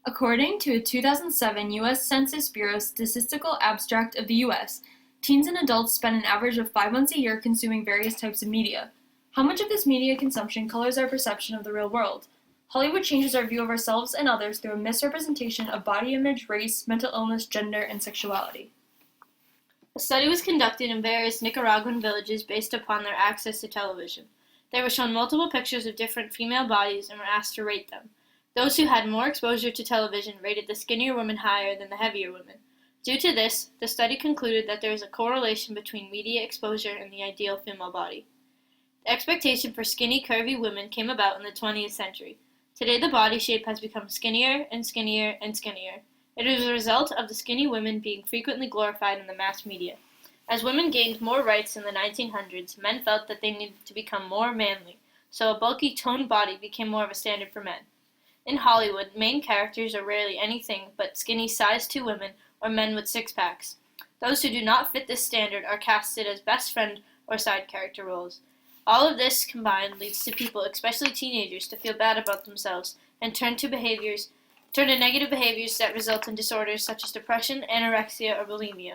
According to a 2007 U.S. Census Bureau statistical abstract of the U.S., teens and adults spend an average of 5 months a year consuming various types of media. How much of this media consumption colors our perception of the real world? Hollywood changes our view of ourselves and others through a misrepresentation of body image, race, mental illness, gender, and sexuality. A study was conducted in various Nicaraguan villages based upon their access to television. They were shown multiple pictures of different female bodies and were asked to rate them. Those who had more exposure to television rated the skinnier women higher than the heavier women. Due to this, the study concluded that there is a correlation between media exposure and the ideal female body. The expectation for skinny, curvy women came about in the 20th century. Today the body shape has become skinnier and skinnier and skinnier. It is a result of the skinny women being frequently glorified in the mass media. As women gained more rights in the 1900s, men felt that they needed to become more manly, so a bulky, toned body became more of a standard for men. In Hollywood, main characters are rarely anything but skinny size 2 women or men with six-packs. Those who do not fit this standard are casted as best friend or side character roles. All of this combined leads to people, especially teenagers, to feel bad about themselves and turn to negative behaviors that result in disorders such as depression, anorexia, or bulimia.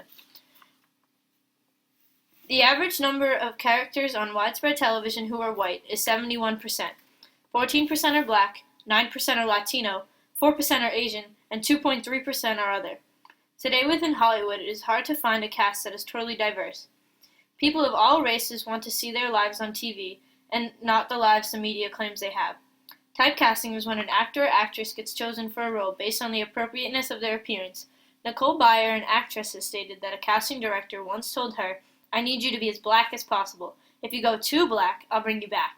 The average number of characters on widespread television who are white is 71%. 14% are black, 9% are Latino, 4% are Asian, and 2.3% are other. Today within Hollywood, it is hard to find a cast that is totally diverse. People of all races want to see their lives on TV, and not the lives the media claims they have. Typecasting is when an actor or actress gets chosen for a role based on the appropriateness of their appearance. Nicole Byer, an actress, has stated that a casting director once told her, "I need you to be as black as possible. If you go too black, I'll bring you back."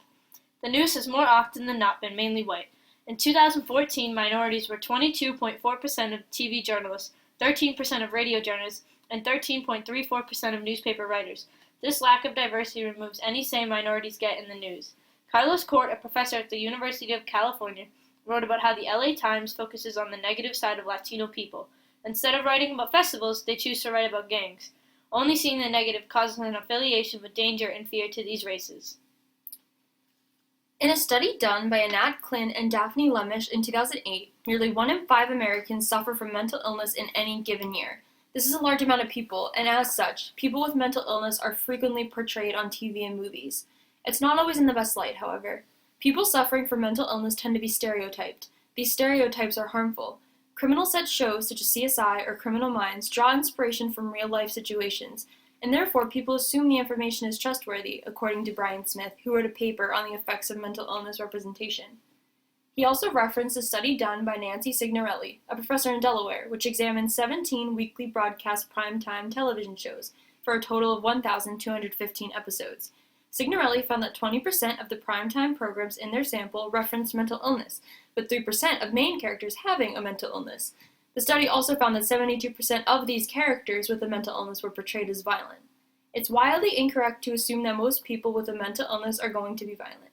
The news has more often than not been mainly white. In 2014, minorities were 22.4% of TV journalists, 13% of radio journalists, and 13.34% of newspaper writers. This lack of diversity removes any say minorities get in the news. Carlos Cort, a professor at the University of California, wrote about how the LA Times focuses on the negative side of Latino people. Instead of writing about festivals, they choose to write about gangs. Only seeing the negative causes an affiliation with danger and fear to these races. In a study done by Anat Klin and Daphne Lemish in 2008, nearly 1 in 5 Americans suffer from mental illness in any given year. This is a large amount of people, and as such, people with mental illness are frequently portrayed on TV and movies. It's not always in the best light, however. People suffering from mental illness tend to be stereotyped. These stereotypes are harmful. Criminal set shows such as CSI or Criminal Minds draw inspiration from real-life situations, and therefore people assume the information is trustworthy, according to Brian Smith, who wrote a paper on the effects of mental illness representation. He also referenced a study done by Nancy Signorelli, a professor in Delaware, which examined 17 weekly broadcast primetime television shows for a total of 1,215 episodes. Signorelli found that 20% of the primetime programs in their sample referenced mental illness, with 3% of main characters having a mental illness. The study also found that 72% of these characters with a mental illness were portrayed as violent. It's wildly incorrect to assume that most people with a mental illness are going to be violent.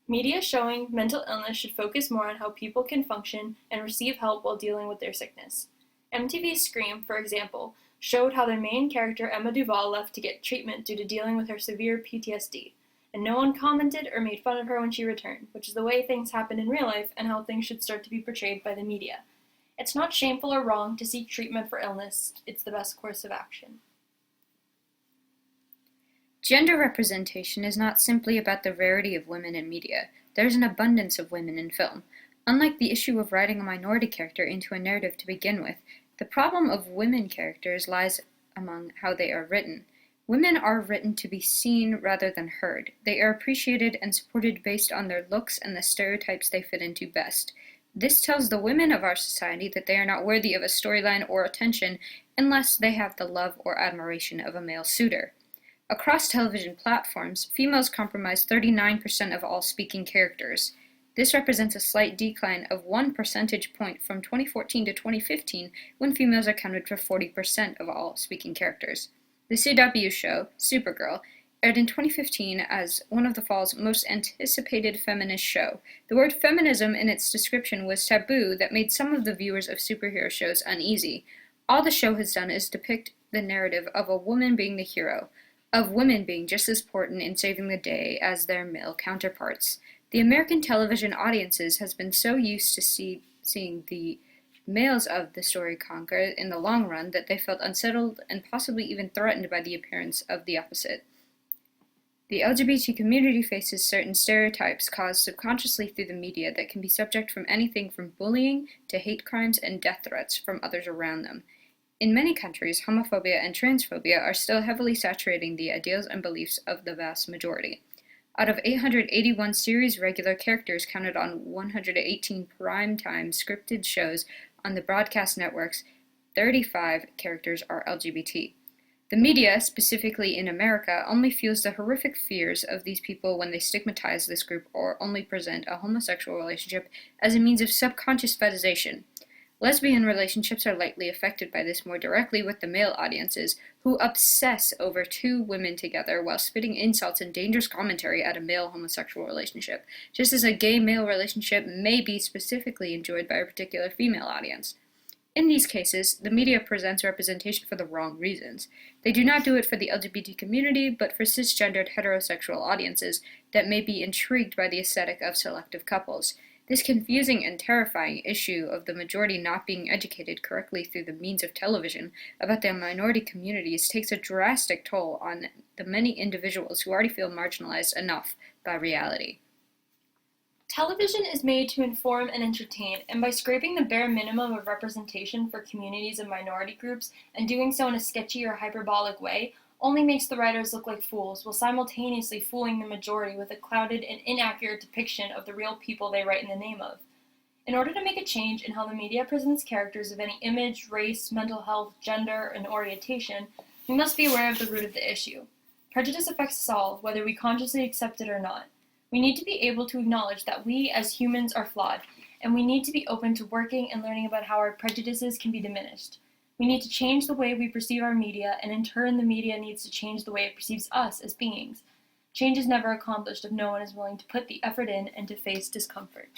Media showing mental illness should focus more on how people can function and receive help while dealing with their sickness. MTV's Scream, for example, showed how their main character Emma Duval left to get treatment due to dealing with her severe PTSD, and no one commented or made fun of her when she returned, which is the way things happen in real life and how things should start to be portrayed by the media. It's not shameful or wrong to seek treatment for illness. It's the best course of action. Gender representation is not simply about the rarity of women in media. There's an abundance of women in film. Unlike the issue of writing a minority character into a narrative to begin with, the problem of women characters lies among how they are written. Women are written to be seen rather than heard. They are appreciated and supported based on their looks and the stereotypes they fit into best. This tells the women of our society that they are not worthy of a storyline or attention unless they have the love or admiration of a male suitor. Across television platforms, females comprise 39% of all speaking characters. This represents a slight decline of 1 percentage point from 2014 to 2015, when females accounted for 40% of all speaking characters. The CW show, Supergirl, aired in 2015 as one of the fall's most anticipated feminist show. The word feminism in its description was taboo that made some of the viewers of superhero shows uneasy. All the show has done is depict the narrative of a woman being the hero, of women being just as important in saving the day as their male counterparts. The American television audiences has been so used to seeing the Males of the story concurred in the long run that they felt unsettled and possibly even threatened by the appearance of the opposite. The LGBT community faces certain stereotypes caused subconsciously through the media that can be subject from anything from bullying to hate crimes and death threats from others around them. In many countries, homophobia and transphobia are still heavily saturating the ideals and beliefs of the vast majority. Out of 881 series regular characters counted on 118 prime-time scripted shows on the broadcast networks, 35 characters are LGBT. The media, specifically in America, only fuels the horrific fears of these people when they stigmatize this group or only present a homosexual relationship as a means of subconscious fetishization. Lesbian relationships are likely affected by this more directly with the male audiences, who obsess over two women together while spitting insults and dangerous commentary at a male homosexual relationship, just as a gay-male relationship may be specifically enjoyed by a particular female audience. In these cases, the media presents representation for the wrong reasons. They do not do it for the LGBT community, but for cisgendered heterosexual audiences that may be intrigued by the aesthetic of selective couples. This confusing and terrifying issue of the majority not being educated correctly through the means of television about their minority communities takes a drastic toll on the many individuals who already feel marginalized enough by reality. Television is made to inform and entertain, and by scraping the bare minimum of representation for communities and minority groups, and doing so in a sketchy or hyperbolic way, only makes the writers look like fools, while simultaneously fooling the majority with a clouded and inaccurate depiction of the real people they write in the name of. In order to make a change in how the media presents characters of any image, race, mental health, gender, and orientation, we must be aware of the root of the issue. Prejudice affects us all, whether we consciously accept it or not. We need to be able to acknowledge that we as humans are flawed, and we need to be open to working and learning about how our prejudices can be diminished. We need to change the way we perceive our media, and in turn the media needs to change the way it perceives us as beings. Change is never accomplished if no one is willing to put the effort in and to face discomfort.